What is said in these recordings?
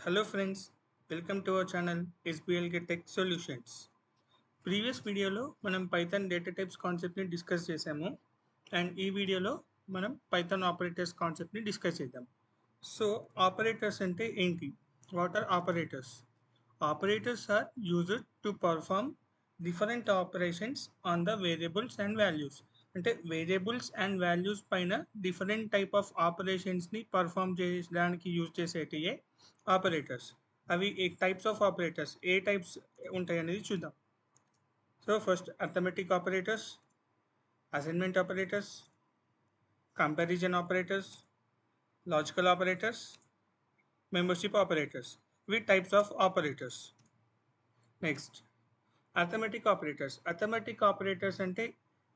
Hello friends, welcome to our channel SBLK Tech Solutions. Previous వీడియోలో మనం Python data types కాన్సెప్ట్ని discuss చేసాము and ఈ వీడియోలో మనం పైథాన్ ఆపరేటర్స్ కాన్సెప్ట్ని డిస్కస్ చేద్దాం. సో ఆపరేటర్స్ అంటే ఏంటి? What are operators? Operators are used to perform different operations on the variables and values. అంటే వేరియబుల్స్ అండ్ వాల్యూస్ పైన డిఫరెంట్ టైప్ ఆఫ్ ఆపరేషన్స్ని పర్ఫామ్ చేయడానికి యూజ్ చేసేటియే ఆపరేటర్స్. అవి ఏ టైప్స్ ఆఫ్ ఆపరేటర్స్ ఏ టైప్స్ ఉంటాయి అనేది చూద్దాం. So first arithmetic operators, assignment operators, comparison operators, logical operators, membership operators with types of operators. Next arithmetic operators. Arithmetic operators అంటే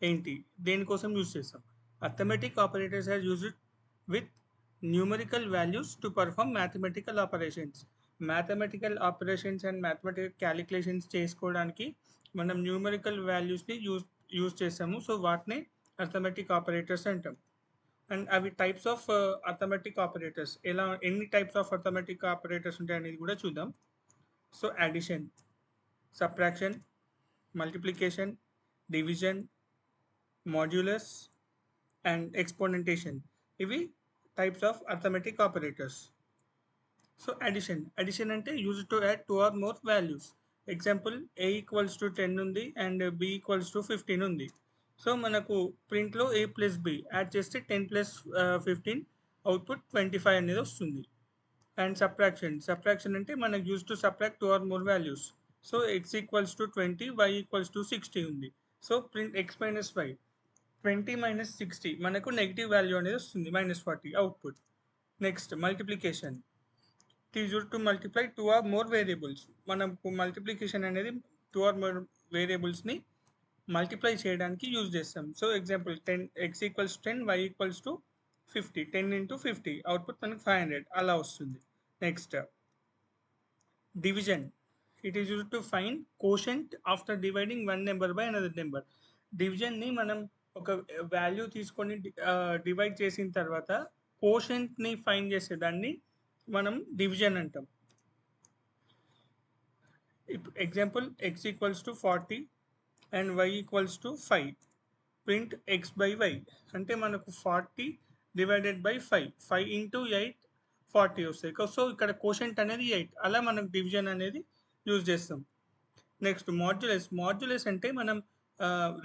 ఏంటి, దేనికోసం యూజ్ చేస్తాం? Arithmetic operators are used with numerical values to perform mathematical operations. Mathematical operations and mathematical calculations చేసుకోవడానికి మనం numerical వాల్యూస్ని use చేస్తాము. So వాటిని arithmetic operators అంటాం. అండ్ అవి టైప్స్ ఆఫ్ అర్థమెటిక్ ఆపరేటర్స్ ఎన్ని టైప్స్ ఆఫ్ అర్థమెటిక్ ఆపరేటర్స్ ఉంటాయి అనేది కూడా చూద్దాం. So addition, subtraction, multiplication, division, modulus and exponentiation ఇవి types of arithmetic operators. So addition అంటే use to add 2 or more values. Example a equals to 10 ఉంది and b equals to 15 ఉంది. So మనకు ప్రింట్లో a ప్లస్ b యాడ్ చేస్తే 10 plus 15 output 25 అనేది వస్తుంది. And subtraction అంటే మనకు use to subtract 2 or more values. So x equals to 20, y equals to 60 ఉంది. So print x minus y, 20 minus 60 మనకు నెగిటివ్ వాల్యూ అనేది వస్తుంది, -40 output. Next multiplication, it is used to multiply 2 or more variables. మనకు multiplication అనేది 2 or more వేరియబుల్స్ని multiply చేయడానికి use చేస్తాం. So example 10 x equals 10, y equals to 50, 10 into 50 output మనకు 500 అలా వస్తుంది. Next division, it is used to find quotient after dividing one number by another number. డివిజన్ని మనం ఒక వాల్యూ తీసుకొని డివైడ్ చేసిన తర్వాత కోషంట్ని ఫైండ్ చేసేదాన్ని మనం డివిజన్ అంటాం. Example x equals to 40 and y equals to 5, print x by y అంటే మనకు 40 డివైడెడ్ బై 5 ఇంటూ 8 40 వస్తాయి. సో ఇక్కడ కోషంట్ అనేది 8, అలా మనకు డివిజన్ అనేది యూజ్ చేస్తాం. నెక్స్ట్ మాడ్యులస్ అంటే మనం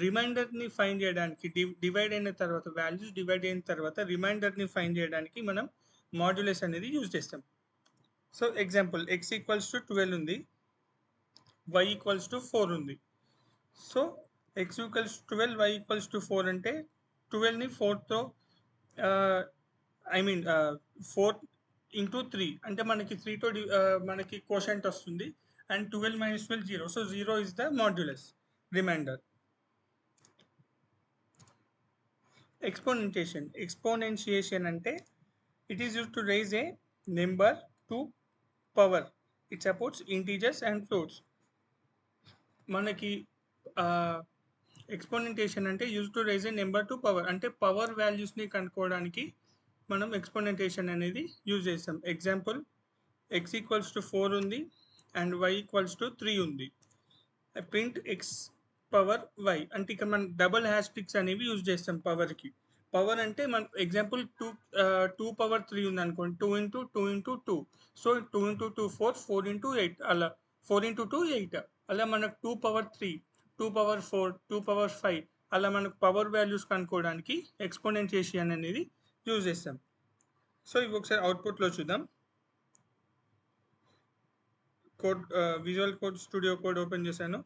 రిమైండర్ని ఫైండ్ చేయడానికి డివైడ్ అయిన తర్వాత వాల్యూస్ డివైడ్ అయిన తర్వాత రిమైండర్ని ఫైండ్ చేయడానికి మనం మాడ్యులస్ అనేది యూజ్ చేస్తాం. So example x equals to 12 ఉంది, y ఈక్వల్స్ టు 4 ఉంది. So x equals 12, y equals to 4 అంటే 12ని 4తో ఐ మీన్ 4 ఇంటూ 3 అంటే మనకి 3తో మనకి కోషంట్ వస్తుంది. And 12 minus 12 0, so 0 is the modulus remainder. Exponentiation అంటే it is used to raise a number to power. It supports integers and floats. మనకి ఎక్స్పోనెంటేషన్ అంటే use to raise a number to power, అంటే power వాల్యూస్ని కనుక్కోవడానికి మనం ఎక్స్పోనెంటేషన్ అనేది use చేస్తాం. Example x equals to 4 ఉంది అండ్ y ఈక్వల్స్ టు 3 ఉంది. ప్రింట్ x పవర్ y అంటే ఇక మనం డబుల్ హ్యాష్ట్రిక్స్ అనేవి యూజ్ చేస్తాం పవర్కి. పవర్ అంటే మన ఎగ్జాంపుల్ 2 పవర్ 3 ఉంది అనుకోండి, 2 into 2 into 2, so 2 into 2 4, 4 into 8 అలా 4 ఇంటూ 2 8, అలా మనకు 2 పవర్ 3, 2 పవర్ 4, 2 పవర్ 5 అలా మనకు పవర్ వాల్యూస్ కనుక్కోవడానికి ఎక్స్పోనెన్షియేషన్ అనేది యూజ్ చేస్తాం. సో ఇవి ఒకసారి అవుట్పుట్లో చూద్దాం. Code visual code studio code open చేశాను.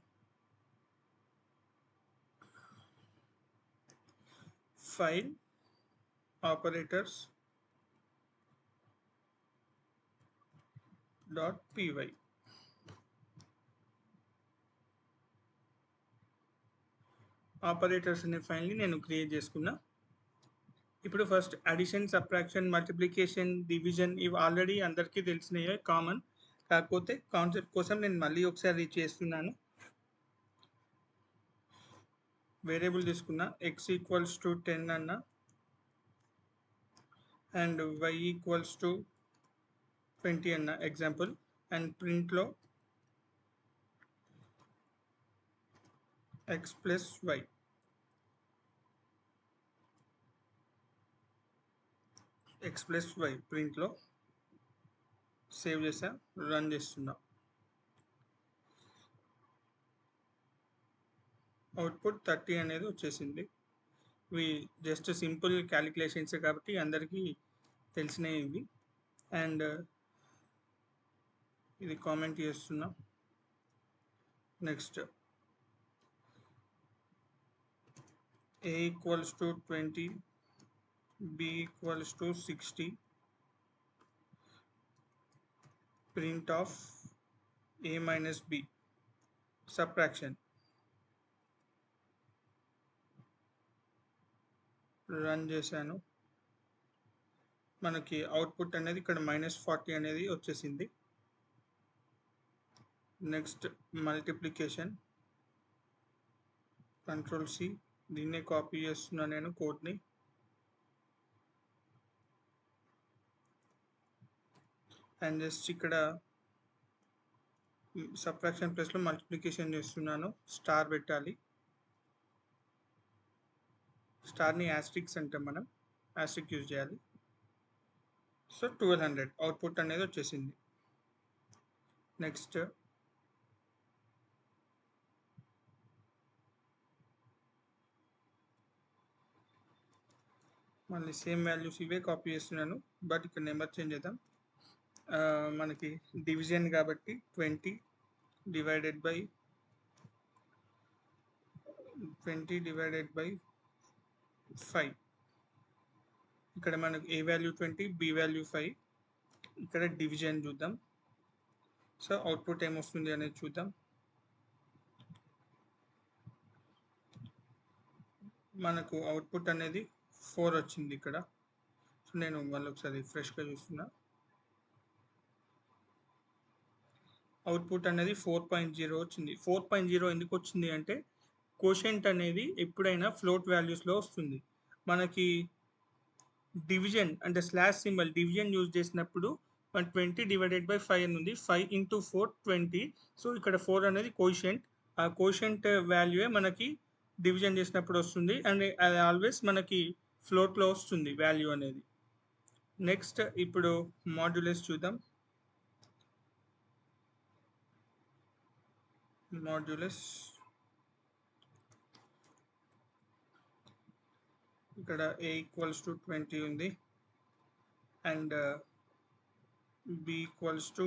File operators .py. ఆపరేటర్స్ అనే ఫైల్ని నేను క్రియేట్ చేసుకున్నా. ఇప్పుడు first addition, subtraction, multiplication, division ఇవి ఆల్రెడీ అందరికీ తెలిసినవే, కామన్. కాకపోతే కాన్సెప్ట్ కోసం నేను మళ్ళీ ఒకసారి చేస్తున్నాను. వేరియబుల్ తీసుకున్నా, x ఈక్వల్స్ టు 10 అన్న అండ్ y ఈక్వల్స్ టు 20 అన్న ఎగ్జాంపుల్, అండ్ ప్రింట్లో x ప్లస్ వై, ప్రింట్లో సేవ్ చేసా, రన్ చేస్తున్నా. అవుట్పుట్ 30 అనేది వచ్చేసింది. ఇవి జస్ట్ సింపుల్ క్యాలిక్యులేషన్స్ కాబట్టి అందరికీ తెలిసినవి ఇవి. అండ్ ఇది కామెంట్ చేస్తున్నా. Next a equals to 20, b equals to 60, print of a minus b, subtraction. Run చేశాను. మనకి అవుట్పుట్ అనేది ఇక్కడ -40 అనేది వచ్చేసింది. నెక్స్ట్ మల్టిప్లికేషన్, కంట్రోల్ C, దీన్నే కాపీ చేస్తున్నా నేను కోడ్ని. అండ్ జస్ట్ ఇక్కడ సబ్ట్రాక్షన్ ప్లేస్లో మల్టిప్లికేషన్ చేస్తున్నాను. స్టార్ పెట్టాలి. స్టార్ని యాస్ట్రిక్స్ అంటే మనం యాస్ట్రిక్ యూజ్ చేయాలి. సో 1200 అవుట్పుట్ అనేది వచ్చేసింది. నెక్స్ట్ మళ్ళీ సేమ్ వాల్యూస్ ఇవే కాపీ చేస్తున్నాను, బట్ ఇక్కడ నెంబర్ చేంజ్ చేద్దాం. మనకి డివిజన్ కాబట్టి 20 డివైడెడ్ బై 5. ఇక్కడ మనకు ఏ వాల్యూ 20, బి వాల్యూ 5. ఇక్కడ డివిజన్ చూద్దాం. సో అవుట్పుట్ ఏమొస్తుంది అనేది చూద్దాం. మనకు అవుట్పుట్ అనేది 4 వచ్చింది ఇక్కడ. సో నేను మళ్ళీ ఒకసారి ఫ్రెష్గా చూస్తున్నా. అవుట్పుట్ అనేది 4.0 వచ్చింది. 4.0 ఎందుకు వచ్చింది అంటే కోషెంట్ అనేది ఎప్పుడైనా ఫ్లోట్ వాల్యూస్లో వస్తుంది. మనకి డివిజన్ అంటే స్లాష్ సింబల్ డివిజన్ యూజ్ చేసినప్పుడు 20 డివైడెడ్ బై 5 అని ఉంది. 5 ఇంటూ 4 20. సో ఇక్కడ 4 అనేది కోషెంట్. ఆ కోషెంట్ వాల్యూయే మనకి డివిజన్ చేసినప్పుడు వస్తుంది, అండ్ అది ఆల్వేస్ మనకి ఫ్లోట్లో వస్తుంది వాల్యూ అనేది. నెక్స్ట్ ఇప్పుడు మాడ్యులస్ చూద్దాం. మాడ్యులస్ ఇక్కడ a ఈక్వల్స్ టు 20 ఉంది, అండ్ b ఈక్వల్స్ టు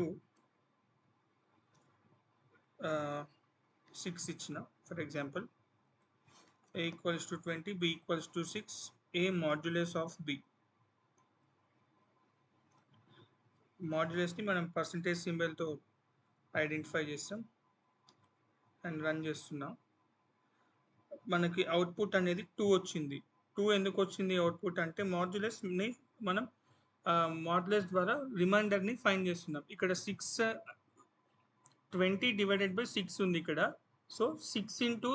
6 ఇచ్చిన. For example a equals to 20, b equals to 6, a modulus of b. మాడ్యులస్ని మనం పర్సంటేజ్ సింబల్తో ఐడెంటిఫై చేస్తాం అండ్ రన్ చేస్తున్నాం. మనకి అవుట్పుట్ అనేది 2 వచ్చింది. 2 ఎందుకు వచ్చింది అవుట్పుట్ అంటే మాడ్యులస్ని మనం మాడ్యులస్ ద్వారా రిమైండర్ని ఫైండ్ చేస్తున్నాం. ఇక్కడ 20 డివైడెడ్ బై 6 ఉంది ఇక్కడ. So 6 into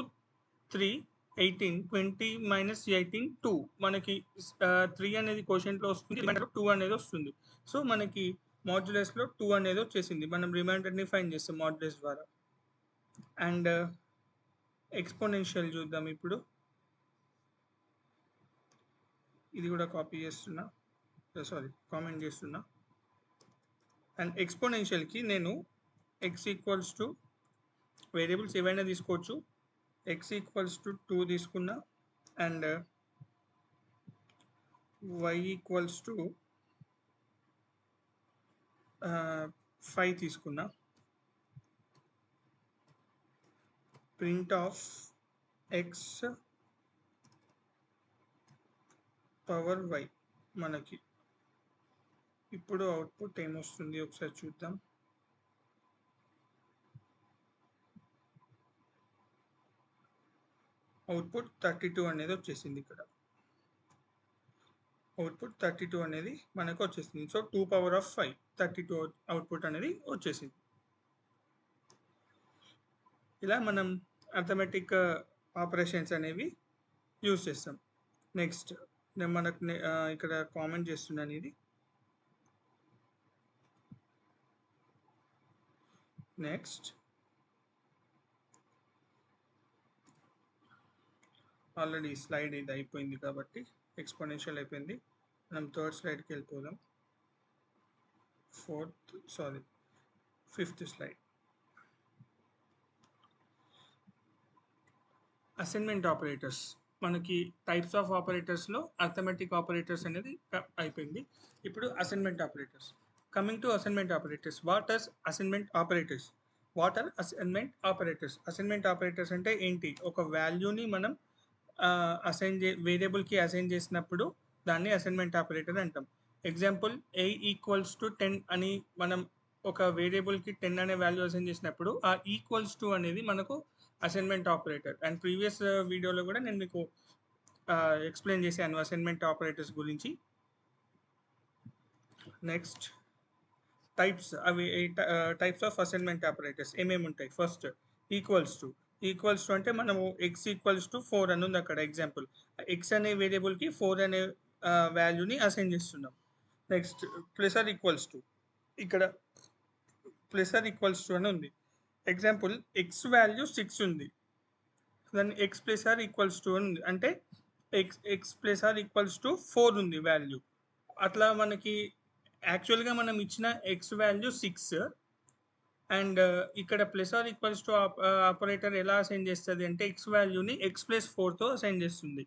3 18, 20 minus 18 2. మనకి 3 అనేది కోషెంట్లో వస్తుంది, రిమైండర్ 2 అనేది వస్తుంది. సో మనకి మాడ్యులస్లో 2 అనేది వచ్చేసింది. మనం రిమైండర్ని ఫైండ్ చేస్తాం మాడ్యులస్ ద్వారా. అండ్ ఎక్స్పోనెన్షియల్ చూద్దాం ఇప్పుడు. ఇది కూడా కాపీ చేస్తున్నా, కామెంట్ చేస్తున్నా. అండ్ ఎక్స్పోనెన్షియల్కి నేను ఎక్స్ ఈక్వల్స్ టు వేరియబుల్స్ ఏవైనా తీసుకోవచ్చు. ఎక్స్ ఈక్వల్స్ టు 2 తీసుకున్నా, అండ్ వై ఈక్వల్స్ టు 5 తీసుకున్నా. Print of x power y. మనకి ఇప్పుడు అవుట్పుట్ ఏమొస్తుంది ఒకసారి చూద్దాం. అవుట్పుట్ 32 అనేది వచ్చేసింది ఇక్కడ. అవుట్పుట్ 32 అనేది మనకు వచ్చేసింది. సో 2 పవర్ ఆఫ్ 5, 32 అవుట్పుట్ అనేది వచ్చేసింది. ఇలా మనం అర్థమెటిక్ ఆపరేషన్స్ అనేవి యూజ్ చేస్తాం. నెక్స్ట్ నేను మనకు ఇక్కడ కామెంట్ చేస్తున్నాను. ఇది నెక్స్ట్ ఆల్రెడీ స్లైడ్ ఇది అయిపోయింది కాబట్టి ఎక్స్పోనెన్షియల్ అయిపోయింది. మనం థర్డ్ స్లైడ్కి వెళ్ళిపోదాం. Fifth slide. Assignment operators. మనకి టైప్స్ ఆఫ్ ఆపరేటర్స్లో అర్థమెటిక్ ఆపరేటర్స్ అనేది అయిపోయింది. ఇప్పుడు assignment operators. Coming to assignment operators. What are assignment operators? Assignment operators అంటే ఏంటి? ఒక వాల్యూని మనం వేరియబుల్కి అసైన్ చేసినప్పుడు దాన్ని అసైన్మెంట్ ఆపరేటర్ అంటాం. ఎగ్జాంపుల్ a ఈక్వల్స్ టు 10 అని మనం ఒక వేరియబుల్కి 10 అనే వాల్యూ అసైన్ చేసినప్పుడు ఆ ఈక్వల్స్ టు అనేది మనకు అసైన్మెంట్ ఆపరేటర్. అండ్ ప్రీవియస్ వీడియోలో కూడా నేను మీకు ఎక్స్ప్లెయిన్ చేశాను అసైన్మెంట్ ఆపరేటర్స్ గురించి. Next types of assignment operators ఏమేమి ఉంటాయి? ఫస్ట్ ఈక్వల్స్ టు అంటే మనము ఎక్స్ ఈక్వల్స్ టు 4 అని ఉంది అక్కడ. ఎగ్జాంపుల్ ఎక్స్ అనే వేరియబుల్కి 4 అనే వాల్యూని అసైన్ చేస్తున్నాం. Next plus or equals to, ఇక్కడ ప్లస్ ఆర్ ఈక్వల్స్ టు అని ఉంది. ఎగ్జాంపుల్ ఎక్స్ వాల్యూ 6 ఉంది, దాన్ని x plus or equals to అని ఉంది. అంటే x plus or equals to 4 ఉంది వాల్యూ. అట్లా మనకి యాక్చువల్గా మనం ఇచ్చిన ఎక్స్ వాల్యూ 6 అండ్ ఇక్కడ plus or equals to operator ఎలా అసైన్ చేస్తుంది అంటే ఎక్స్ వాల్యూని ఎక్స్ ప్లస్ 4తో అసైన్ చేస్తుంది.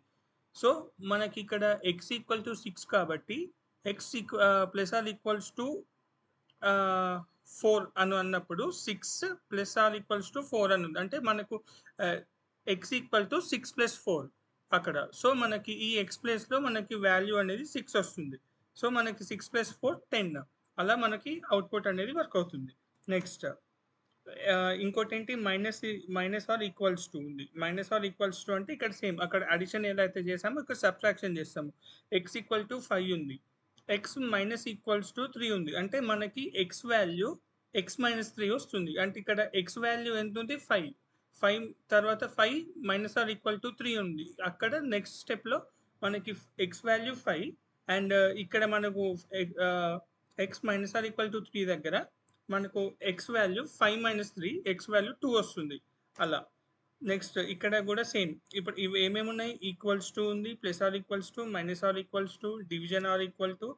సో మనకి ఇక్కడ ఎక్స్ ఈక్వల్ టు 6 కాబట్టి x plus or equals to 4 అని అన్నప్పుడు 6 ప్లస్ ఆర్ ఈక్వల్స్ టు 4 అని ఉంది. అంటే మనకు ఎక్స్ ఈక్వల్ టు 6 ప్లస్ 4 అక్కడ. సో మనకి ఈ ఎక్స్ ప్లేస్లో మనకి వాల్యూ అనేది 6 వస్తుంది. సో మనకి 6 ప్లస్ 4 10. అలా మనకి అవుట్పుట్ అనేది వర్క్ అవుతుంది. నెక్స్ట్ ఇంకోటి ఏంటి, మైనస్ ఆర్ ఈక్వల్స్ టు ఉంది. మైనస్ ఆర్ ఈక్వల్స్ టు అంటే ఇక్కడ సేమ్ అక్కడ అడిషన్ ఏదైతే చేసామో ఇక్కడ సబ్ట్రాక్షన్ చేస్తాము. ఎక్స్ ఈక్వల్ టు 5 ఉంది, ఎక్స్ మైనస్ ఈక్వల్స్ టు 3 ఉంది. అంటే మనకి ఎక్స్ వాల్యూ ఎక్స్ మైనస్ 3 వస్తుంది. అంటే ఇక్కడ ఎక్స్ వాల్యూ ఎంత ఉంది? 5 తర్వాత 5 మైనస్ ఆర్ ఈక్వల్ టు 3 ఉంది. అక్కడ నెక్స్ట్ స్టెప్లో మనకి ఎక్స్ వాల్యూ 5 అండ్ ఇక్కడ మనకు x minus or equal to 3 దగ్గర మనకు x value 5 minus 3 x value 2 వస్తుంది. అలా నెక్స్ట్ ఇక్కడ కూడా సేమ్. ఇప్పుడు ఇవి ఏమేమి ఉన్నాయి? ఈక్వల్స్ టు ఉంది, plus or equals to, minus or equals to, division or equal to,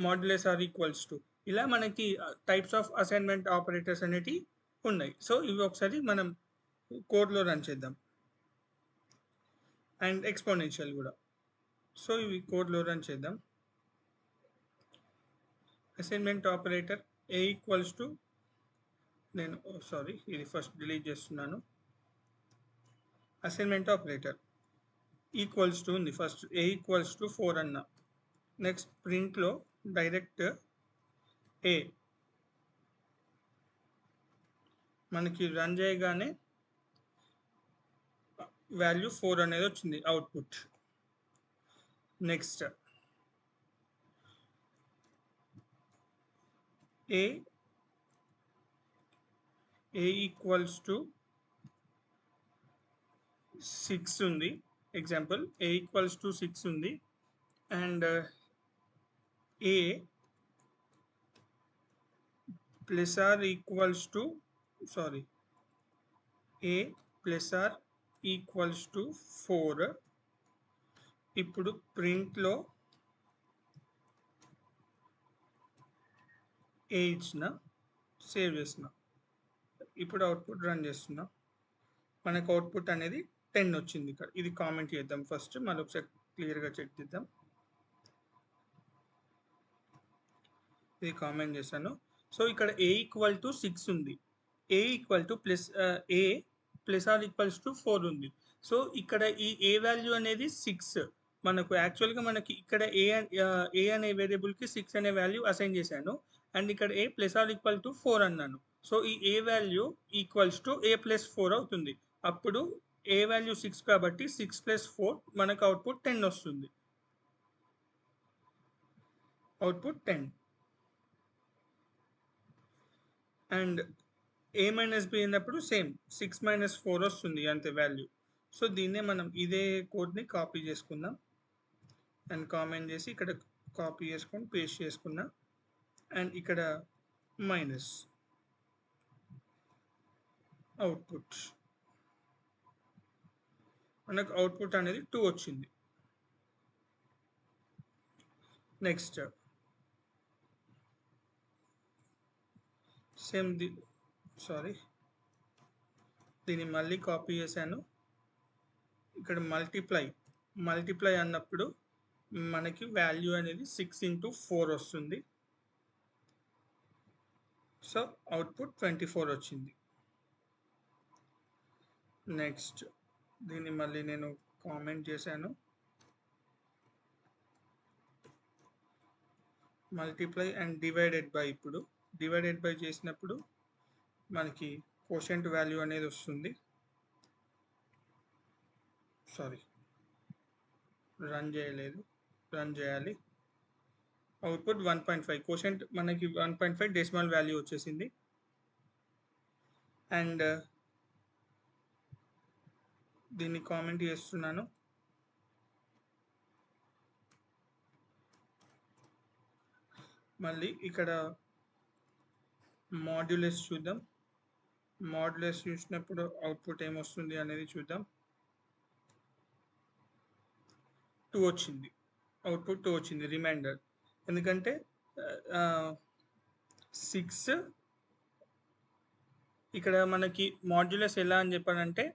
modulus or equals to. ఇలా మనకి టైప్స్ ఆఫ్ అసైన్మెంట్ ఆపరేటర్స్ అనేటివి ఉన్నాయి. సో ఇవి ఒకసారి మనం కోడ్లో రన్ చేద్దాం. అండ్ ఎక్స్పోనెన్షియల్ కూడా. సో ఇవి కోడ్లో రన్ చేద్దాం. Assignment operator A equals to, నేను ఇది ఫస్ట్ డిలీట్ చేస్తున్నాను. అసైన్మెంట్ ఆపరేటర్ ఈక్వల్స్ టు ఉంది. ఫస్ట్ ఏ ఈక్వల్స్ టు 4 అన్న. నెక్స్ట్ ప్రింట్లో డైరెక్ట్ ఏ మనకి రన్ చేయగానే వాల్యూ 4 అనేది వచ్చింది output. Next a equals to 6 ఉంది. ఎగ్జాంపుల్ ఏ ఈక్వల్స్ టు 6 ఉంది and a plus or equals to a plus or equals to 4. ఇప్పుడు ప్రింట్లో ఏ ఇచ్చిన, సేవ్ చేసిన. ఇప్పుడు అవుట్పుట్ రన్ చేస్తున్నా. మనకు అవుట్పుట్ అనేది 10 వచ్చింది. ఇక్కడ ఇది కామెంట్ చేద్దాం ఫస్ట్, మళ్ళీ ఒకసారి క్లియర్గా చెక్ చేద్దాం. ఇది కామెంట్ చేశాను. సో ఇక్కడ ఏ ఈక్వల్ టు 6 ఉంది, a equal to plus or equals to 4 ఉంది. సో ఇక్కడ ఈ ఏ వాల్యూ అనేది 6. మనకు యాక్చువల్గా మనకి ఇక్కడ ఏ అనే వేరియబుల్కి 6 అనే వాల్యూ అసైన్ చేశాను అండ్ ఇక్కడ a plus or equal to 4 అన్నాను. సో ఈ a value equals to a plus 4 అవుతుంది. అప్పుడు ఏ వాల్యూ 6 కాబట్టి 6 ప్లస్ 4 మనకు అవుట్పుట్ 10 వస్తుంది. Output 10 and a minus b అయినప్పుడు సేమ్ 6 మైనస్ 4 వస్తుంది అంతే వాల్యూ. సో దీన్నే మనం ఇదే కోడ్ని కాపీ చేసుకుందాం అండ్ కామెంట్ చేసి ఇక్కడ కాపీ చేసుకొని పేస్ట్ చేసుకున్నా అండ్ ఇక్కడ మైనస్. అవుట్పుట్ మనకు అవుట్పుట్ అనేది 2 వచ్చింది. నెక్స్ట్ సేమ్ దీన్ని మళ్ళీ కాపీ చేశాను. ఇక్కడ మల్టిప్లై అన్నప్పుడు మనకి వాల్యూ అనేది 6 into 4 వస్తుంది. సో అవుట్పుట్ 24 వచ్చింది. నెక్స్ట్ దీన్ని మళ్ళీ నేను కామెంట్ చేశాను. మల్టిప్లై అండ్ డివైడెడ్ బై, ఇప్పుడు డివైడెడ్ బై చేసినప్పుడు మనకి కోషెంట్ వాల్యూ అనేది వస్తుంది. రన్ చేయాలి. అవుట్పుట్ 1.5, కోషెంట్ మనకి 1.5 డెసిమల్ వాల్యూ వచ్చేసింది. అండ్ దీన్ని కామెంట్ చేస్తున్నాను. మళ్ళీ ఇక్కడ మాడ్యులస్ చూద్దాం. మాడ్యులస్ చూసినప్పుడు అవుట్పుట్ ఏమొస్తుంది అనేది చూద్దాం. 2 వచ్చింది. అవుట్పుట్ 2 వచ్చింది రిమైండర్. ఎందుకంటే 6 ఇక్కడ మనకి మాడ్యులస్ ఎలా అని చెప్పానంటే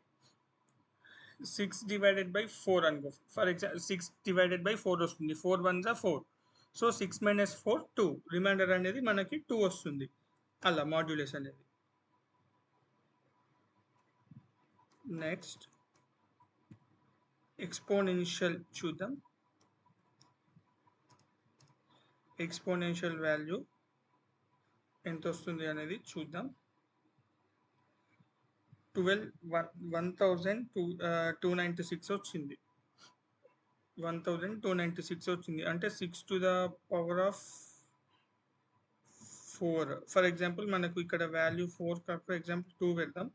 6 divided by 4 అనుకో. ఫర్ ఎగ్జాంపుల్ 6 divided by 4 వస్తుంది. 4 1s are 4. So 6 minus 4 2. Reminder అనేది మనకి 2 వస్తుంది. అలా మాడ్యులస్ అనేది. నెక్స్ట్ ఎక్స్పోనెన్షియల్ చూద్దాం. ఎక్స్పోనెన్షియల్ వాల్యూ ఎంత వస్తుంది అనేది చూద్దాం. 1296 వచ్చింది. 1296 వచ్చింది అంటే 6 to the power of 4. For example మనకు ఇక్కడ వాల్యూ 4 ఫర్ ఎగ్జాంపుల్ 2 పెడదాం.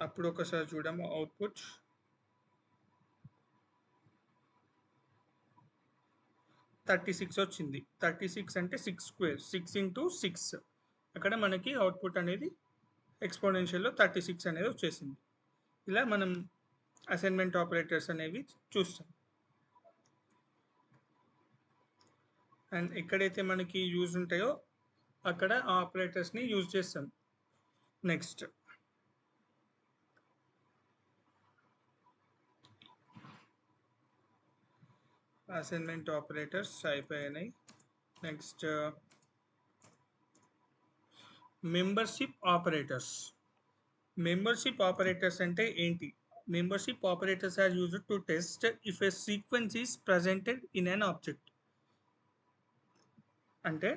అప్పుడు ఒకసారి చూద్దాం అవుట్పుట్. $36 వచ్చింది. 36 అంటే 6 స్క్వేర్, 6 into 6. అక్కడ మనకి అవుట్పుట్ అనేది ఎక్స్పోనెన్షియల్లో 36 అనేది వచ్చేసింది. ఇలా మనం అసైన్మెంట్ ఆపరేటర్స్ అనేవి చూస్తాం. అండ్ ఎక్కడైతే మనకి యూజ్ ఉంటాయో అక్కడ ఆ ఆపరేటర్స్ని యూజ్ చేస్తాం. నెక్స్ట్ అసైన్మెంట్ ఆపరేటర్స్ అయిపోయినాయి. Next membership operators. Membership operators అంటే ఏంటి? Membership operators are used to test if a sequence is presented in an object. అంటే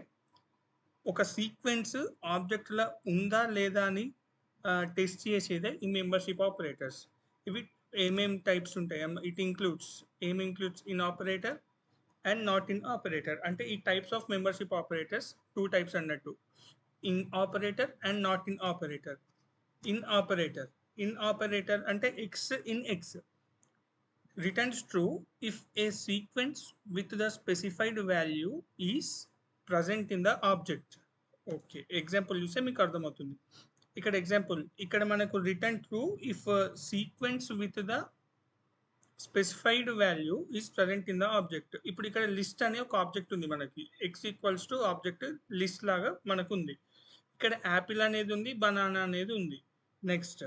ఒక సీక్వెన్స్ ఆబ్జెక్ట్లో ఉందా లేదా అని టెస్ట్ చేసేదే ఈ మెంబర్షిప్ ఆపరేటర్స్. ఇవి ఏమేం టైప్స్ ఉంటాయి? It includes in operator and not in operator. అంటే ఈ types of membership operators 2 types అన్నట్టు, in operator and not in operator. In operator అంటే x in x returns true if a sequence with the specified value is present in the object. Okay, example చూస్తే మీకు అర్థమవుతుంది. ఇక్కడ example ఇక్కడ మనకు return true if sequence with the specified value is present in the object. ఇప్పుడు ఇక్కడ list అనే ఒక ఆబ్జెక్ట్ ఉంది మనకి. x equals to object list లాగా మనకు ఉంది. ఇక్కడ యాపిల్ అనేది ఉంది, బనానా అనేది ఉంది. నెక్స్ట్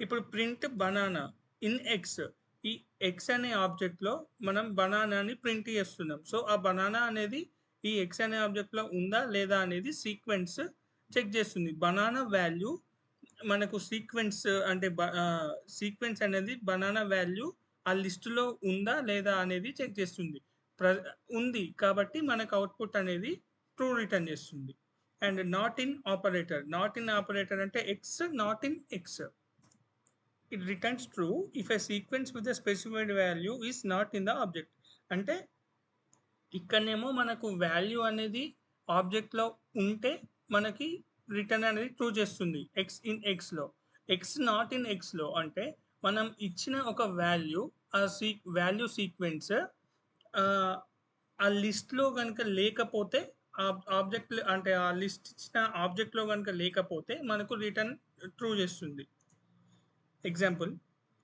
ఇప్పుడు ప్రింట్ బనానా ఇన్ ఎక్స్. ఈ ఎక్స్ అనే ఆబ్జెక్ట్లో మనం బనానాని ప్రింట్ చేస్తున్నాం. సో ఆ బనానా అనేది ఈ ఎక్స్ అనే ఆబ్జెక్ట్లో ఉందా లేదా అనేది సీక్వెన్స్ చెక్ చేస్తుంది. బనానా వాల్యూ మనకు సీక్వెన్స్ అనేది బనానా వాల్యూ ఆ లిస్టులో ఉందా లేదా అనేది చెక్ చేస్తుంది. ఉంది కాబట్టి మనకు అవుట్పుట్ అనేది ట్రూ రిటర్న్ చేస్తుంది. అండ్ నాట్ ఇన్ ఆపరేటర్ అంటే X not in X. It returns true if a sequence with a specified value is not in the object. అంటే ఇక్కడనేమో మనకు వాల్యూ అనేది ఆబ్జెక్ట్లో ఉంటే మనకి రిటర్న్ అనేది ట్రూ చేస్తుంది ఎక్స్ ఇన్ ఎక్స్లో. ఎక్స్ నాట్ ఇన్ ఎక్స్లో అంటే మనం ఇచ్చిన ఒక వాల్యూ ఆ వాల్యూ సీక్వెన్స్ ఆ లిస్ట్లో కనుక లేకపోతే ఆబ్జెక్ట్ అంటే ఆ లిస్ట్ ఇచ్చిన ఆబ్జెక్ట్లో కనుక లేకపోతే మనకు రిటర్న్ ట్రూ చేస్తుంది. Example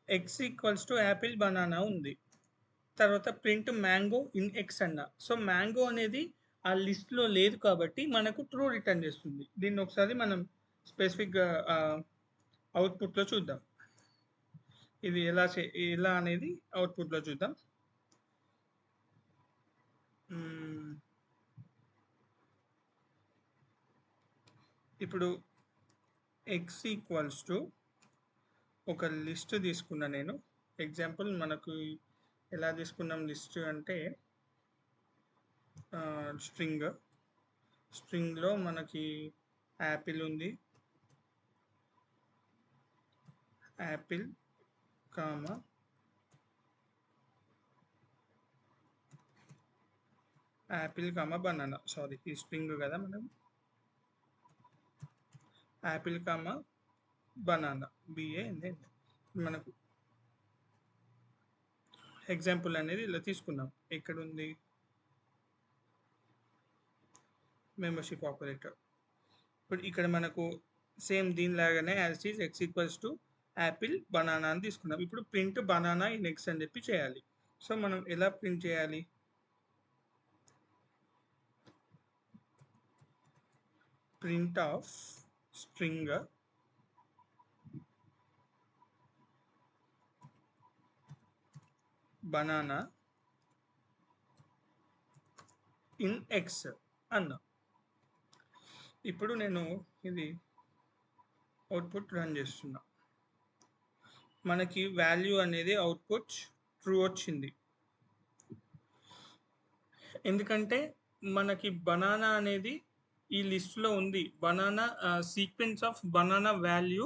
X equals to apple banana ఉంది, తర్వాత ప్రింట్ మ్యాంగో ఇన్ ఎక్స్ అన్న. సో మ్యాంగో అనేది ఆ లిస్ట్లో లేదు కాబట్టి మనకు ట్రూ రిటర్న్ చేస్తుంది. దీన్ని ఒకసారి మనం స్పెసిఫిక్గా అవుట్పుట్లో చూద్దాం. ఇది ఎలా అనేది అవుట్పుట్లో చూద్దాం. ఇప్పుడు ఎక్స్ ఈక్వల్స్ టు ఒక లిస్ట్ తీసుకున్నా నేను. ఎగ్జాంపుల్ మనకు ఎలా తీసుకున్నాం లిస్ట్ అంటే స్ట్రింగ్లో మనకి యాపిల్ ఉంది, యాపిల్ కామా బనానా. సారీ, ఈ స్ట్రింగ్ కదా, మనం యాపిల్ కామా బనానా బిఏ మనకు ఎగ్జాంపుల్ అనేది ఇలా తీసుకున్నాం. ఇక్కడ ఉంది మెంబర్షిప్ ఆపరేటర్. ఇప్పుడు ఇక్కడ మనకు సేమ్ దీనిలాగానే as is x equals to apple banana అని తీసుకున్నాం. ఇప్పుడు ప్రింట్ బనానా ఇన్ ఎక్స్ అని చెప్పి చేయాలి. సో మనం ఎలా ప్రింట్ చేయాలి? Print of string banana in X అన్నా. ఇప్పుడు నేను ఇది అవుట్పుట్ రన్ చేస్తున్నా. మనకి వాల్యూ అనేది అవుట్పుట్ ట్రూ వచ్చింది. ఎందుకంటే మనకి బనానా అనేది ఈ లిస్ట్లో ఉంది. Banana sequence of banana value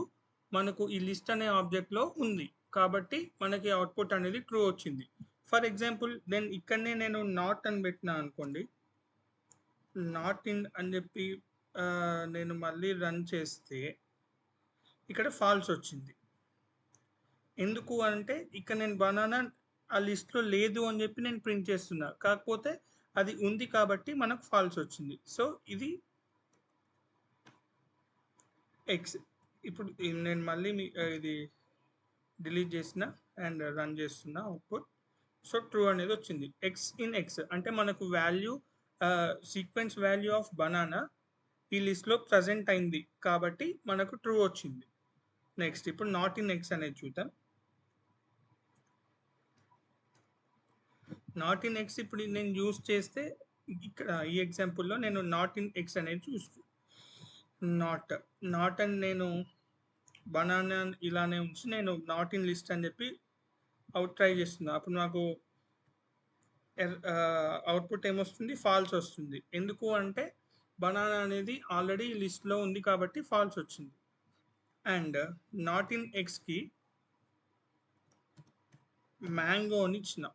మనకు ఈ లిస్ట్ అనే ఆబ్జెక్ట్లో ఉంది కాబట్టి మనకి అవుట్పుట్ అనేది ట్రూ వచ్చింది. ఫర్ ఎగ్జాంపుల్ దెన్ ఇక్కడనే నేను నాట్ అని పెట్టినా అనుకోండి, నాట్ ఇన్ అని చెప్పి నేను మళ్ళీ రన్ చేస్తే ఇక్కడ ఫాల్స్ వచ్చింది. ఎందుకు అంటే ఇక్కడ నేను బనానా ఆ లిస్ట్లో లేదు అని చెప్పి నేను ప్రింట్ చేస్తున్నా, కాకపోతే అది ఉంది కాబట్టి మనకు ఫాల్స్ వచ్చింది. సో ఇది ఎక్స్. ఇప్పుడు నేను మళ్ళీ ఇది డిలీట్ చేసిన అండ్ రన్ చేస్తున్నా అవుట్పుట్. సో ట్రూ అనేది వచ్చింది. ఎక్స్ ఇన్ ఎక్స్ అంటే మనకు value sequence value of banana ఈ లిస్ట్లో ప్రజెంట్ అయింది కాబట్టి మనకు ట్రూ వచ్చింది. నెక్స్ట్ ఇప్పుడు నాట్ ఇన్ ఎక్స్ అనేది చూద్దాం. నాట్ ఇన్ ఎక్స్ ఇప్పుడు నేను యూస్ చేస్తే ఇక్కడ ఈ ఎగ్జాంపుల్లో నేను నాట్ ఇన్ ఎక్స్ అనేది చూస్తూ నాట్ అని నేను బనానా ఇలానే ఉంచి నేను నాట్ ఇన్ లిస్ట్ అని చెప్పి ట్రై చేస్తున్నా. అప్పుడు నాకు అవుట్పుట్ ఏమొస్తుంది? ఫాల్స్ వస్తుంది. ఎందుకు అంటే బనానా అనేది ఆల్రెడీ లిస్ట్లో ఉంది కాబట్టి ఫాల్స్ వచ్చింది. అండ్ నాట్ ఇన్ ఎక్స్కి మ్యాంగో అని ఇచ్చిన,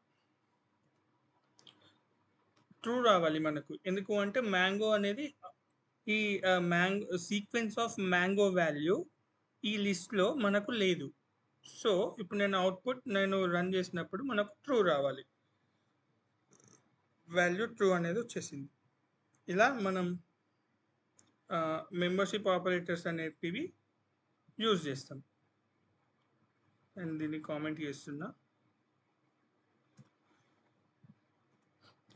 ట్రూ రావాలి మనకు. ఎందుకు అంటే మ్యాంగో అనేది ఈ సీక్వెన్స్ ఆఫ్ మ్యాంగో వాల్యూ ఈ లిస్ట్లో మనకు లేదు. సో ఇప్పుడు నేను అవుట్పుట్ రన్ చేసినప్పుడు మనకు ట్రూ రావాలి, వాల్యూ ట్రూ అనేది వచ్చేసింది. ఇలా మనం మెంబర్షిప్ ఆపరేటర్స్ అనేటివి యూజ్ చేస్తాం. అండ్ దీన్ని కామెంట్ చేస్తున్నా.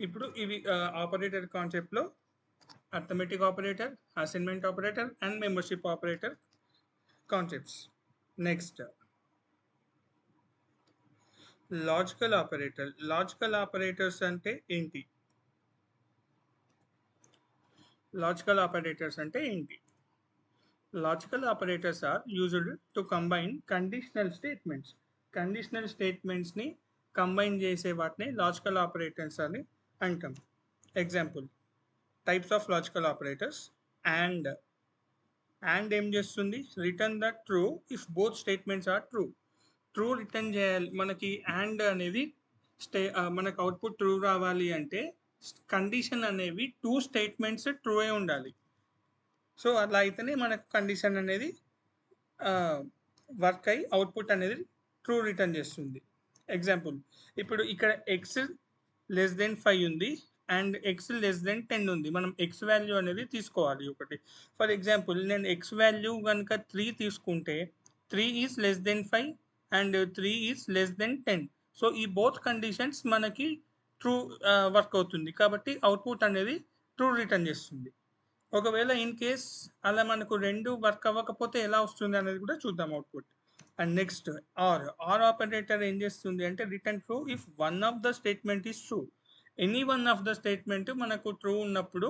ఇప్పుడు ఇవి ఆపరేటర్ కాన్సెప్ట్లో arithmetic operator, assignment operator and membership operator concepts. Next logical operator. Logical operators అంటే ఏంటి? లాజికల్ ఆపరేటర్స్ అంటే ఏంటి? Logical operators are used to combine conditional statements. Conditional స్టేట్మెంట్స్ని కంబైన్ చేసే వాటిని లాజికల్ ఆపరేటర్స్ అని అంటాం. Example types of logical operators. And ఏం చేస్తుంది? Return the true if both statements are true. True return చేయాలి మనకి. అండ్ అనేది మనకు అవుట్పుట్ ట్రూ రావాలి అంటే కండిషన్ అనేవి 2 స్టేట్మెంట్స్ ట్రూ అయి ఉండాలి. సో అలా అయితేనే మనకు కండిషన్ అనేది వర్క్ అయ్యి అవుట్పుట్ అనేది ట్రూ రిటర్న్ చేస్తుంది. ఎగ్జాంపుల్ ఇప్పుడు ఇక్కడ x <5 ఉంది, అండ్ ఎక్స్ లెస్ దెన్ 10 ఉంది. మనం ఎక్స్ వాల్యూ అనేది తీసుకోవాలి ఒకటి. ఫర్ ఎగ్జాంపుల్ నేను ఎక్స్ వాల్యూ కనుక 3 తీసుకుంటే 3 is less than 5 and 3 is less than 10. So ఈ బోత్ కండిషన్స్ మనకి ట్రూ వర్క్ అవుతుంది. కాబట్టి అవుట్పుట్ అనేది ట్రూ రిటర్న్ చేస్తుంది. ఒకవేళ ఇన్ కేస్ అలా మనకు 2 వర్క్ అవ్వకపోతే ఎలా వస్తుంది అనేది కూడా చూద్దాం output. And next or operator ఏం చేస్తుంది అంటే return true if one of the statement is true. Any one of the statement మనకు ట్రూ ఉన్నప్పుడు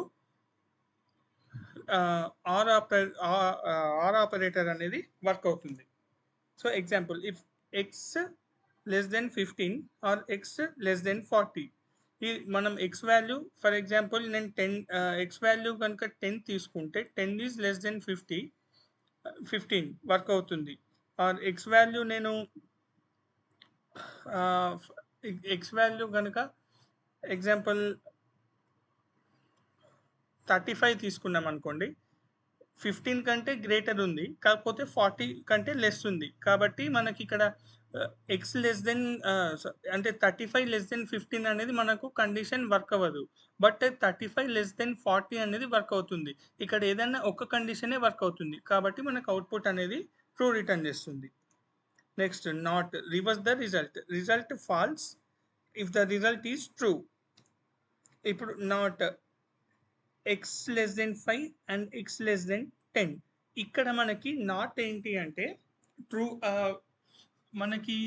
ఆర్ ఆపరేటర్ అనేది వర్క్ అవుతుంది. So example if x less than 15 or x less than 40, ఈ మనం X value for example నేను 10 X value కనుక 10 తీసుకుంటే 10 is less than 15 work అవుతుంది. ఆర్ ఎక్స్ వాల్యూ నేను ఎక్స్ వాల్యూ కనుక ఎగ్జాంపుల్ 35 తీసుకున్నాం అనుకోండి, 15 కంటే గ్రేటర్ ఉంది కాకపోతే 40 కంటే లెస్ ఉంది. కాబట్టి మనకి ఇక్కడ ఎక్స్ లెస్ దెన్ అంటే 35 లెస్ దెన్ 15 అనేది మనకు కండిషన్ వర్క్ అవ్వదు. బట్ 35 లెస్ దెన్ 40 అనేది వర్క్ అవుతుంది. ఇక్కడ ఏదైనా ఒక కండిషనే వర్క్ అవుతుంది. కాబట్టి మనకు అవుట్పుట్ అనేది ట్రూ రిటర్న్ చేస్తుంది. Next not reverse the result false if the result is true. ఇప్పుడు not x less than 5 and x less than 10. ఇక్కడ మనకి నాట్ ఏంటి అంటే ట్రూ, మనకి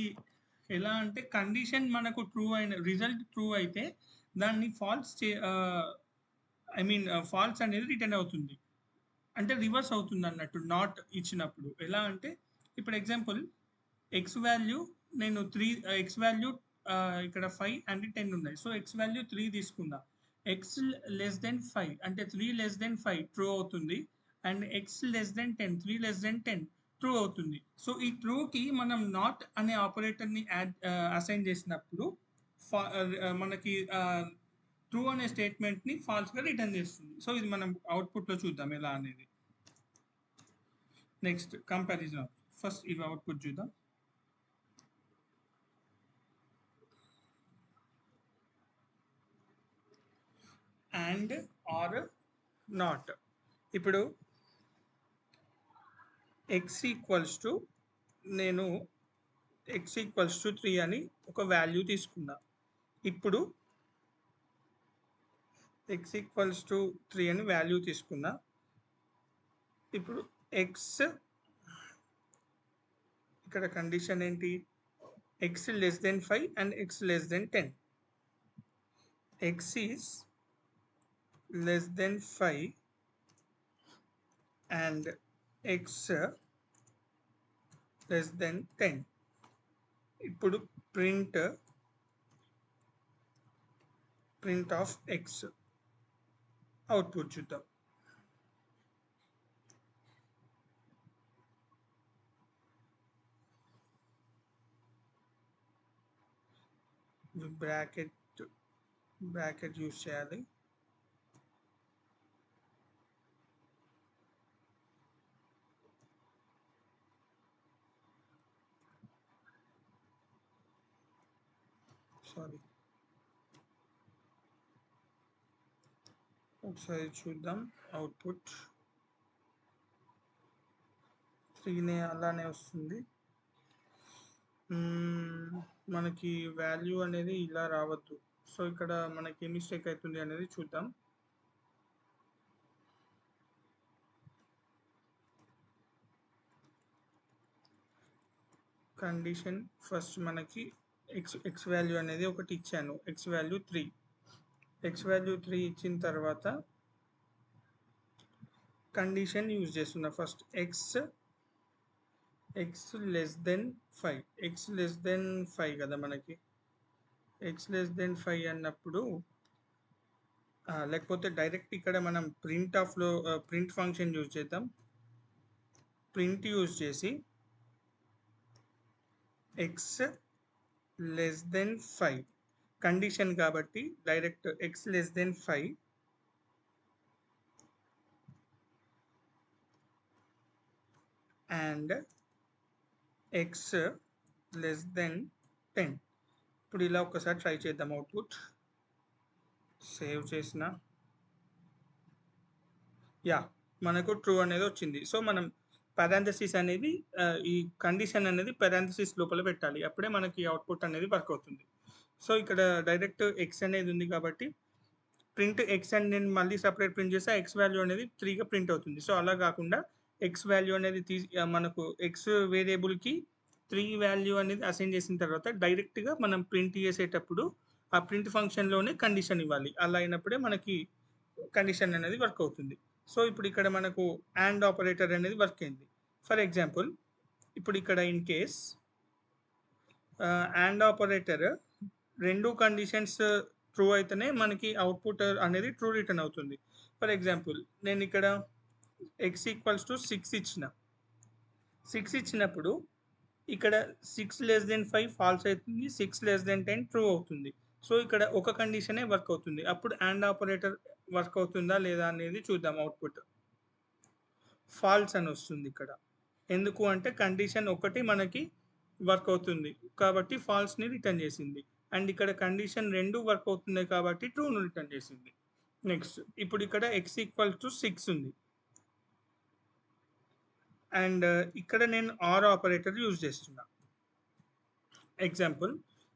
ఎలా అంటే కండిషన్ మనకు ట్రూ అయిన రిజల్ట్ ట్రూ అయితే దాన్ని ఫాల్స్ ఫాల్స్ అనేది రిటర్న్ అవుతుంది. అంటే రివర్స్ అవుతుంది అన్నట్టు నాట్ ఇచ్చినప్పుడు. ఎలా అంటే ఇప్పుడు ఎగ్జాంపుల్ ఎక్స్ వాల్యూ నేను 3 ఎక్స్ వాల్యూ ఇక్కడ 5 అండ్ 10 ఉన్నాయి. సో ఎక్స్ వాల్యూ 3 తీసుకుందాం. ఎక్స్ లెస్ దెన్ 5 అంటే 3 లెస్ దెన్ 5 ట్రూ అవుతుంది. And x less than 10 3 less than 10 true అవుతుంది. సో ఈ ట్రూకి మనం నాట్ అనే ఆపరేటర్ని అసైన్ చేసినప్పుడు మనకి ట్రూ అనే స్టేట్మెంట్ని ఫాల్స్గా రిటర్న్ చేస్తుంది. సో ఇది మనం అవుట్పుట్లో చూద్దాం ఎలా అనేది. Next comparison. ఫస్ట్ ఇవి అవుట్పుట్ చూద్దాం. And or not. ఇప్పుడు ఎక్స్ ఈక్వల్స్ టు నేను ఎక్స్ ఈక్వల్స్ టు 3 అని ఒక వాల్యూ తీసుకున్నా. ఇప్పుడు ఎక్స్ ఈక్వల్స్ టు 3 అని వాల్యూ తీసుకున్నా. ఇప్పుడు ఎక్స్ ఇక్కడ కండిషన్ ఏంటి? X less than 5 and x less than 10. X is less than 5 and x less than 10. ఇప్పుడు ప్రింట్ ఆఫ్ x అవుట్పుట్ చూద్దాం. బ్రాకెట్ యూస్ చేయాలి. సారీ, ఒకసారి చూద్దాం. అవుట్పుట్ 3 అలానే వస్తుంది. మనకి వాల్యూ అనేది ఇలా రావద్దు. సో ఇక్కడ మనకి ఏ మిస్టేక్ అవుతుంది అనేది చూద్దాం. కండిషన్ ఫస్ట్ మనకి ఎక్స్ వాల్యూ అనేది ఒకటి ఇచ్చాను. X value 3. ఎక్స్ వాల్యూ 3 ఇచ్చిన తర్వాత కండిషన్ యూజ్ చేస్తున్నా. First X less than 5. X less than 5 కదా మనకి. ఎక్స్ లెస్ దెన్ 5 అన్నప్పుడు లేకపోతే డైరెక్ట్ ఇక్కడ మనం ప్రింట్ ఫంక్షన్ యూజ్ చేద్దాం. ప్రింట్ యూజ్ చేసి ఎక్స్ లెస్ దెన్ 5 కండిషన్ కాబట్టి direct X less than 5 and x less than 10. ఇప్పుడు ఇలా ఒకసారి ట్రై చేద్దాం అవుట్పుట్. సేవ్ చేసిన యా మనకు ట్రూ అనేది వచ్చింది. సో మనం పారాంథసిస్ అనేది ఈ కండిషన్ అనేది పారాంథసిస్ లోపల పెట్టాలి, అప్పుడే మనకి అవుట్పుట్ అనేది వర్క్ అవుతుంది. సో ఇక్కడ డైరెక్ట్ ఎక్స్ అనేది ఉంది కాబట్టి ప్రింట్ ఎక్స్ అని నేను మళ్ళీ సపరేట్ ప్రింట్ చేస్తే ఎక్స్ వాల్యూ అనేది 3గా ప్రింట్ అవుతుంది. సో అలా కాకుండా ఎక్స్ వాల్యూ అనేది మనకు ఎక్స్ వేరియబుల్కి 3 వాల్యూ అనేది అసైన్ చేసిన తర్వాత డైరెక్ట్గా మనం ప్రింట్ చేసేటప్పుడు ఆ ప్రింట్ ఫంక్షన్లోనే కండిషన్ ఇవ్వాలి. అలా అయినప్పుడే మనకి కండిషన్ అనేది వర్క్ అవుతుంది. సో ఇప్పుడు ఇక్కడ మనకు అండ్ ఆపరేటర్ అనేది వర్క్ అయింది. ఫర్ ఎగ్జాంపుల్ ఇప్పుడు ఇక్కడ ఇన్ కేస్ అండ్ ఆపరేటర్ రెండు కండిషన్స్ ట్రూ అయితేనే మనకి అవుట్పుట్ అనేది ట్రూ రిటర్న్ అవుతుంది. ఫర్ ఎగ్జాంపుల్ నేను ఇక్కడ ఎక్స్ ఈక్వల్స్ టు 6 ఇచ్చినప్పుడు ఇక్కడ 6<5 ఫాల్స్ అవుతుంది, 6<10 ట్రూ అవుతుంది. సో ఇక్కడ ఒక కండిషనే వర్క్ అవుతుంది. అప్పుడు అండ్ ఆపరేటర్ వర్క్ అవుతుందా లేదా అనేది చూద్దాం. అవుట్పుట్ ఫాల్స్ అని వస్తుంది ఇక్కడ. ఎందుకు అంటే కండిషన్ ఒకటి మనకి వర్క్ అవుతుంది కాబట్టి ఫాల్స్ని రిటర్న్ చేసింది. అండ్ ఇక్కడ కండిషన్ రెండు వర్క్ అవుతున్నాయి కాబట్టి ట్రూను రిటర్న్ చేసింది. నెక్స్ట్ ఇప్పుడు ఇక్కడ ఎక్స్ ఈక్వల్ టు 6 ఉంది అండ్ ఇక్కడ నేను ఆర్ ఆపరేటర్ యూజ్ చేస్తున్నా. ఎగ్జాంపుల్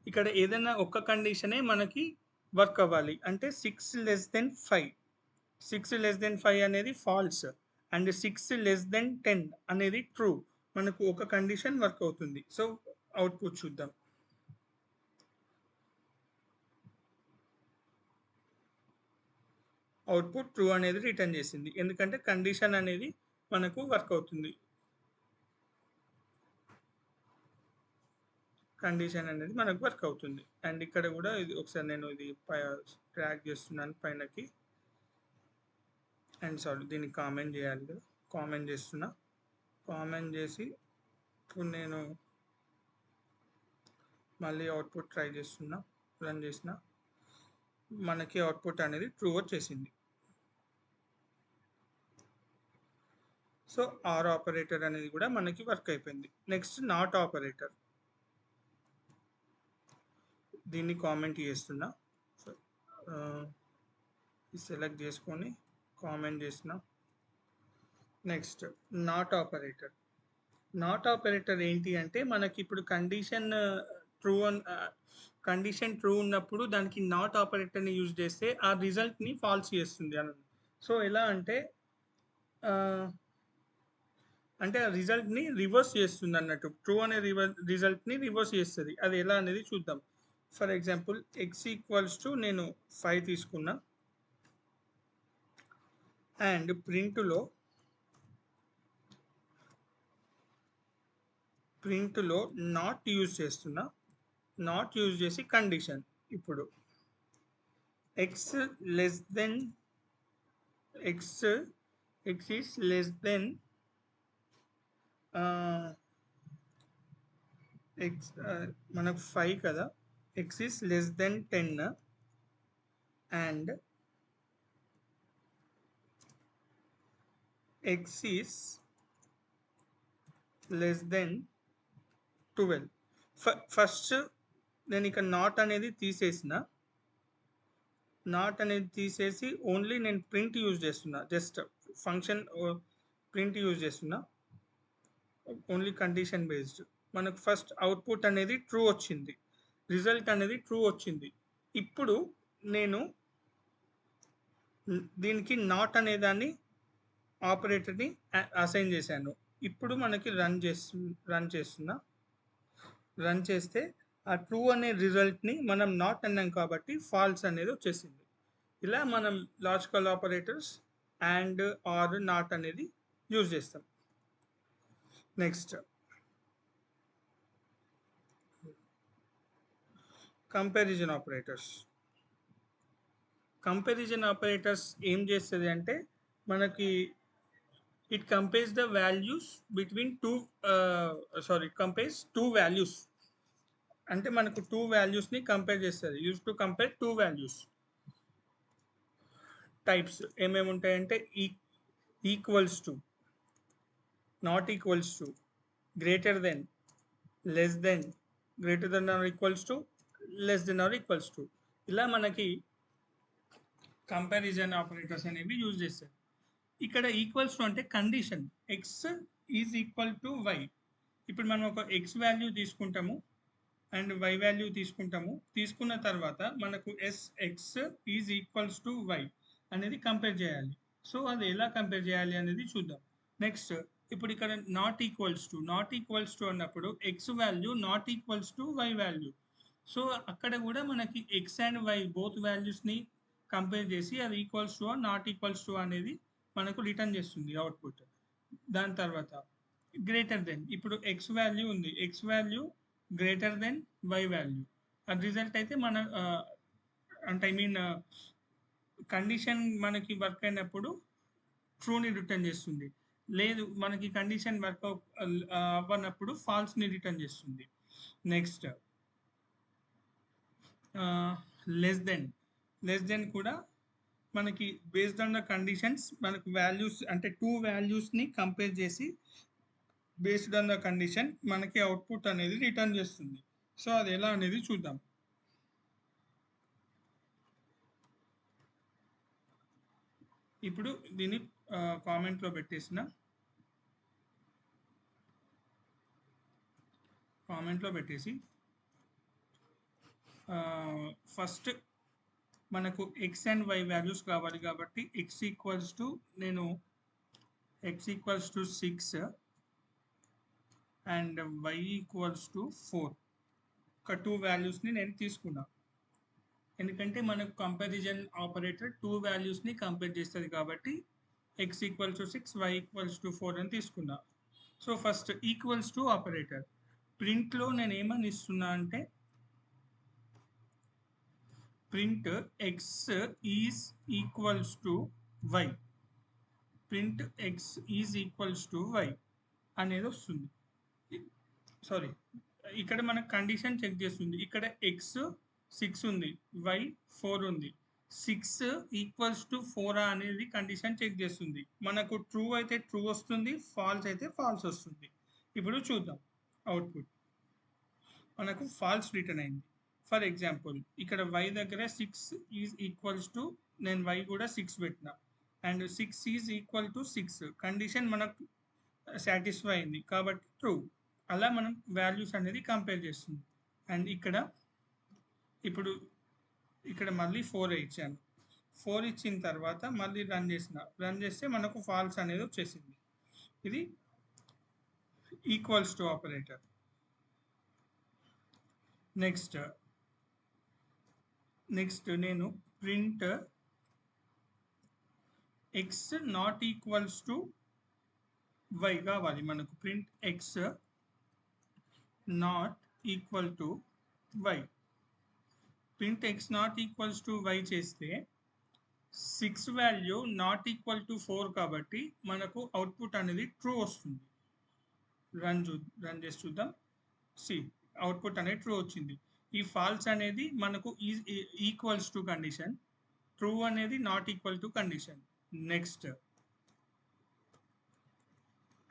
ఇక్కడ ఏదైనా ఒక్క కండిషనే మనకి వర్క్ అవ్వాలి అంటే 6<5 6<5 అనేది ఫాల్స్ అండ్ 6<10 అనేది ట్రూ. మనకు ఒక కండిషన్ వర్క్ అవుతుంది. సో అవుట్పుట్ చూద్దాం. అవుట్పుట్ ట్రూ అనేది రిటర్న్ చేసింది ఎందుకంటే కండిషన్ అనేది మనకు వర్క్ అవుతుంది. కండిషన్ అనేది మనకు వర్క్ అవుతుంది. అండ్ ఇక్కడ కూడా ఇది ఒకసారి నేను ఇది ట్రాక్ చేస్తున్నాను పైనకి. అండ్ సారీ దీన్ని కామెంట్ చేయాలి కదా, కామెంట్ చేస్తున్నా. కామెంట్ చేసి ఇప్పుడు నేను మళ్ళీ అవుట్పుట్ ట్రై చేస్తున్నా, రన్ చేసిన మనకి అవుట్పుట్ అనేది ట్రూ వచ్చేసింది. సో ఆర్ ఆపరేటర్ అనేది కూడా మనకి వర్క్ అయిపోయింది. నెక్స్ట్ నాట్ ఆపరేటర్, దీన్ని కామెంట్ చేస్తున్నా. సెలెక్ట్ చేసుకొని కామెంట్ చేసిన. Next not operator. Not operator ఏంటి అంటే మనకి ఇప్పుడు కండిషన్ ట్రూ ఉన్నప్పుడు దానికి నాట్ ఆపరేటర్ని యూజ్ చేస్తే ఆ రిజల్ట్ని ఫాల్స్ చేస్తుంది అన్నది. సో ఎలా అంటే ఆ రిజల్ట్ని రివర్స్ చేస్తుంది అన్నట్టు. ట్రూ అనే రిజల్ట్ని రివర్స్ చేస్తుంది. అది ఎలా అనేది చూద్దాం. For example X equals to నేను 5 తీసుకున్నా అండ్ ప్రింట్లో నాట్ యూజ్ చేస్తున్నా. నాట్ యూజ్ చేసి కండిషన్ ఇప్పుడు X is less than X మనకు 5 కదా, X is less than 10 and X is less than 12. First నేను ఇక నాట్ అనేది తీసేసి ఓన్లీ నేను ప్రింట్ యూజ్ చేస్తున్నా. జస్ట్ ఫంక్షన్ ప్రింట్ యూజ్ చేస్తున్నా, ఓన్లీ కండిషన్ బేస్డ్. మనకు ఫస్ట్ అవుట్పుట్ అనేది ట్రూ వచ్చింది, రిజల్ట్ అనేది ట్రూ వచ్చింది. ఇప్పుడు నేను దీనికి నాట్ అనే దాన్ని ఆపరేటర్ని అసైన్ చేశాను. ఇప్పుడు మనకి రన్ చేస్తే ఆ ట్రూ అనే రిజల్ట్ని మనం నాట్ అన్నాం కాబట్టి ఫాల్స్ అనేది వచ్చేసింది. ఇలా మనం logical operators and or not అనేది యూజ్ చేస్తాం. నెక్స్ట్ కంపారిజన్ ఆపరేటర్స్ ఏం చేస్తుంది అంటే మనకి it compares the values between compares two values. అంటే మనకు టూ వాల్యూస్ని కంపేర్ చేస్తుంది. Use to compare two values. Types ఏమేమి ఉంటాయంటే equals to, not equals to, greater than, less than, greater than or equals to, less than or equals to. ఇలా మనకి comparison operators అనేవి use చేస్తారు. ఇక్కడ ఈక్వల్స్ టు అంటే condition x is equal to y. ఇప్పుడు మనం ఒక ఎక్స్ వాల్యూ తీసుకుంటాము అండ్ వై వాల్యూ తీసుకుంటాము. తీసుకున్న తర్వాత మనకు x is equals to y అనేది కంపేర్ చేయాలి. సో అది ఎలా కంపేర్ చేయాలి అనేది చూద్దాం. నెక్స్ట్ ఇప్పుడు ఇక్కడ నాట్ ఈక్వల్స్ టు అన్నప్పుడు x value not equals to y value. So అక్కడ కూడా మనకి ఎక్స్ అండ్ వై బోత్ వాల్యూస్ని కంపేర్ చేసి అది equals to not equals to అనేది మనకు రిటర్న్ చేస్తుంది అవుట్పుట్. దాని తర్వాత గ్రేటర్ దెన్, ఇప్పుడు ఎక్స్ వాల్యూ ఉంది, x value greater than y value. అది రిజల్ట్ అయితే మన అంటే ఐ మీన్ కండిషన్ మనకి వర్క్ అయినప్పుడు ట్రూని రిటర్న్ చేస్తుంది. లేదు మనకి కండిషన్ వర్క్ అవ్వనప్పుడు ఫాల్స్ని రిటర్న్ చేస్తుంది. నెక్స్ట్ లెస్ దెన్ కూడా మనకి బేస్డ్ ఆన్ ద కండిషన్స్ మనకు వాల్యూస్ అంటే టూ వాల్యూస్ని కంపేర్ చేసి బేస్డ్ ఆన్ ద కండిషన్ మనకి అవుట్పుట్ అనేది రిటర్న్ చేస్తుంది. సో అది ఎలా అనేది చూద్దాం. ఇప్పుడు దీన్ని కామెంట్లో పెట్టేసిన కామెంట్లో పెట్టేసి ఫస్ట్ మనకు ఎక్స్ అండ్ వై వాల్యూస్ కావాలి కాబట్టి x equals to 6 and y equals to 4 ఒక టూ వాల్యూస్ని నేను తీసుకున్నా. ఎందుకంటే మనకు కంపారిజన్ ఆపరేటర్ టూ వాల్యూస్ని కంపేర్ చేస్తుంది కాబట్టి x equals to 6 y equals to 4 అని తీసుకున్నా. So first equals to operator ప్రింట్లో నేను ఏమని ఇస్తున్నా అంటే print x is equals to y, print x is equals to y అనేది వస్తుంది. సారీ, ఇక్కడ మనకు కండిషన్ చెక్ చేస్తుంది. ఇక్కడ ఎక్స్ 6 ఉంది, వై 4 ఉంది. 6 ఈక్వల్స్ టు 4 అనేది కండిషన్ చెక్ చేస్తుంది. మనకు ట్రూ అయితే ట్రూ వస్తుంది, ఫాల్స్ అయితే ఫాల్స్ వస్తుంది. ఇప్పుడు చూద్దాం అవుట్పుట్. మనకు ఫాల్స్ రిటర్న్ అయింది. ఫర్ ఎగ్జాంపుల్ ఇక్కడ వై దగ్గర 6 ఈజ్ ఈక్వల్స్ టు, నేను వై కూడా 6 పెట్టిన and 6 is equal to 6 condition మనకు సాటిస్ఫై అయింది కాబట్టి ట్రూ. అలా మనం వాల్యూస్ అనేది కంపేర్ చేస్తుంది. అండ్ ఇప్పుడు ఇక్కడ మళ్ళీ 4 ఇచ్చాను. 4 ఇచ్చిన తర్వాత మళ్ళీ రన్ చేస్తే మనకు ఫాల్స్ అనేది వచ్చేసింది. ఇది ఈక్వల్స్ టు ఆపరేటర్. నెక్స్ట్ నేను print x not equals to y కావాలి మనకు. Print x not equal to y. Print x not equals to y చేస్తే 6 వాల్యూ నాట్ ఈక్వల్ టు 4 కాబట్టి మనకు అవుట్పుట్ అనేది ట్రూ వస్తుంది. రన్ చేసి చూద్దాం. అవుట్పుట్ అనేది ట్రూ వచ్చింది. ఈ ఫాల్స్ అనేది మనకు ఈక్వల్స్ టు కండిషన్, ట్రూ అనేది not equal to condition. Next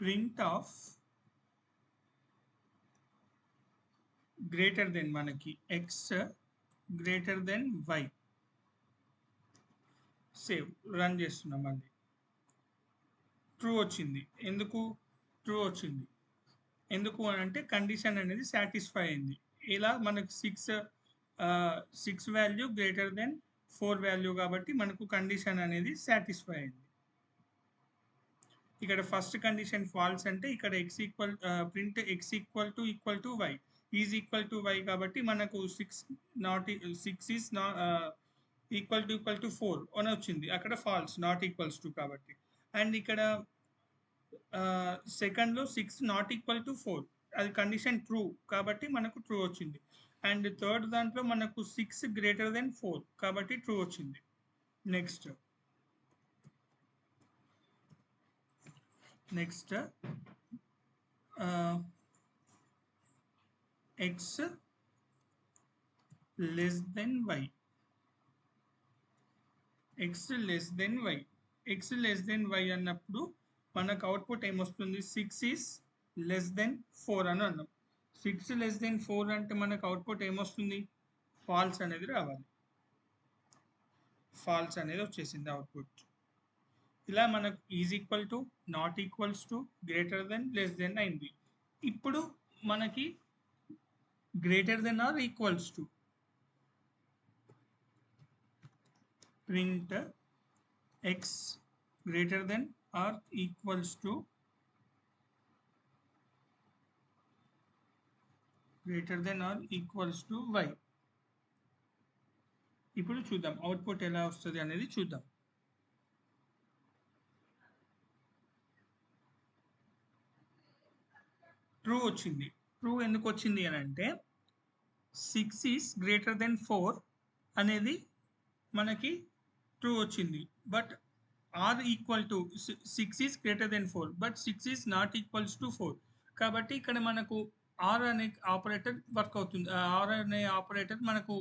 print of greater than, మనకి x greater than y. Save, run చేస్తున్నాం. మళ్ళీ ట్రూ వచ్చింది. ఎందుకు ట్రూ వచ్చింది? ఎందుకు అని అంటే కండిషన్ అనేది సాటిస్ఫై అయింది. ఇలా మనకు 6 వాల్యూ గ్రేటర్ దెన్ 4 వాల్యూ కాబట్టి మనకు కండిషన్ అనేది సాటిస్ఫై అయింది. ఇక్కడ ఫస్ట్ కండిషన్ ఫాల్స్ అంటే ఇక్కడ print x equal to y is equal to y కాబట్టి మనకు 6 ఈజ్ ఈక్వల్ టు 4 అని వచ్చింది. అక్కడ ఫాల్స్ నాట్ ఈక్వల్స్ టు కాబట్టి. అండ్ ఇక్కడ సెకండ్లో 6 నాట్ ఈక్వల్ టు 4 అది కండిషన్ ట్రూ కాబట్టి మనకు ట్రూ వచ్చింది. అండ్ థర్డ్ దాంట్లో మనకు 6 గ్రేటర్ దెన్ 4 కాబట్టి ట్రూ వచ్చింది. Next x less than y. X less than y అన్నప్పుడు మనకు అవుట్పుట్ ఏమొస్తుంది? 6 ఈజ్ లెస్ దెన్ 4 అని అన్నాం. 6 లెస్ దెన్ 4 అంటే మనకు అవుట్పుట్ ఏమొస్తుంది? ఫాల్స్ అనేది రావాలి. ఫాల్స్ అనేది వచ్చేసింది అవుట్పుట్. ఇలా మనకు is equal to, not equals to, greater than, less than అయింది. ఇప్పుడు మనకి greater than or equals to print x greater than or equals to greater than or equals to y. ఇప్పుడు చూద్దాం అవుట్పుట్ ఎలా వస్తుంది అనేది చూద్దాం. ట్రూ వచ్చింది. ట్రూ ఎందుకు వచ్చింది అని అంటే 6 ఈస్ గ్రేటర్ దెన్ 4 అనేది మనకి ట్రూ వచ్చింది. But or equal to 6 is greater than 4 but 6 is not equals to 4. కాబట్టి ఇక్కడ మనకు ఆర్ అనే ఆపరేటర్ వర్క్ అవుతుంది. ఆర్ అనే ఆపరేటర్ మనకు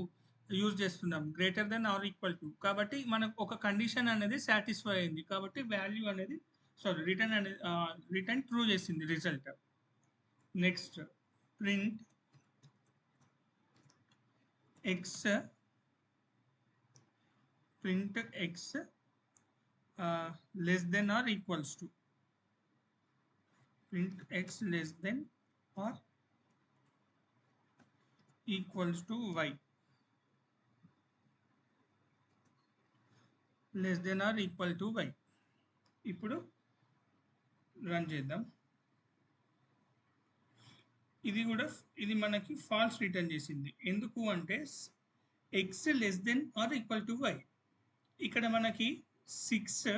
యూజ్ చేస్తున్నాం greater than or equal to. కాబట్టి మనకు ఒక కండిషన్ అనేది సాటిస్ఫై అయింది. కాబట్టి వాల్యూ అనేది రిటర్న్ అనేది రిటర్న్ ట్రూ చేసింది result. Next print X less than or equals to print x less than or equals to y. less than or equal to y. ఇప్పుడు రన్ చేద్దాం. ఇది మనకి ఫాల్స్ రిటర్న్ చేసింది. ఎందుకు అంటే x less than or equal to y. ఇక్కడ మనకి 6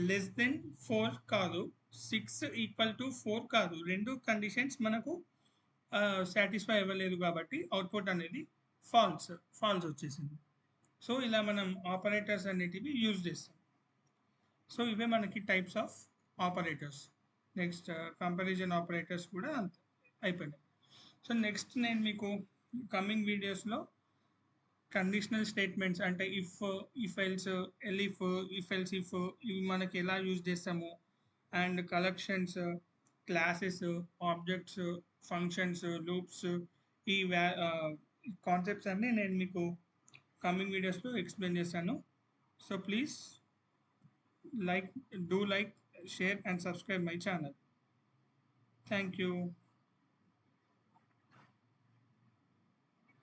less than 4 కాదు, 6 ఈక్వల్ టు 4 కాదు. రెండు కండిషన్స్ మనకు సాటిస్ఫై అవ్వలేదు కాబట్టి అవుట్పుట్ అనేది ఫాల్స్ వచ్చేసింది. సో ఇలా మనం ఆపరేటర్స్ అనేటివి యూజ్ చేస్తాం. సో ఇవే మనకి types of operators. Next comparison operators కూడా అంతే అయిపోయినాయి. సో నెక్స్ట్ నేను మీకు కమింగ్ వీడియోస్లో కండిషనల్ స్టేట్మెంట్స్ అంటే if else, if else if ఇవి మనకి ఎలా యూజ్ చేస్తాము, and collections, classes, objects, functions, loops, ఈ కాన్సెప్ట్స్ అన్నీ నేను మీకు కమింగ్ వీడియోస్లో ఎక్స్ప్లెయిన్ చేస్తాను. So please like, share and subscribe my channel. Thank you.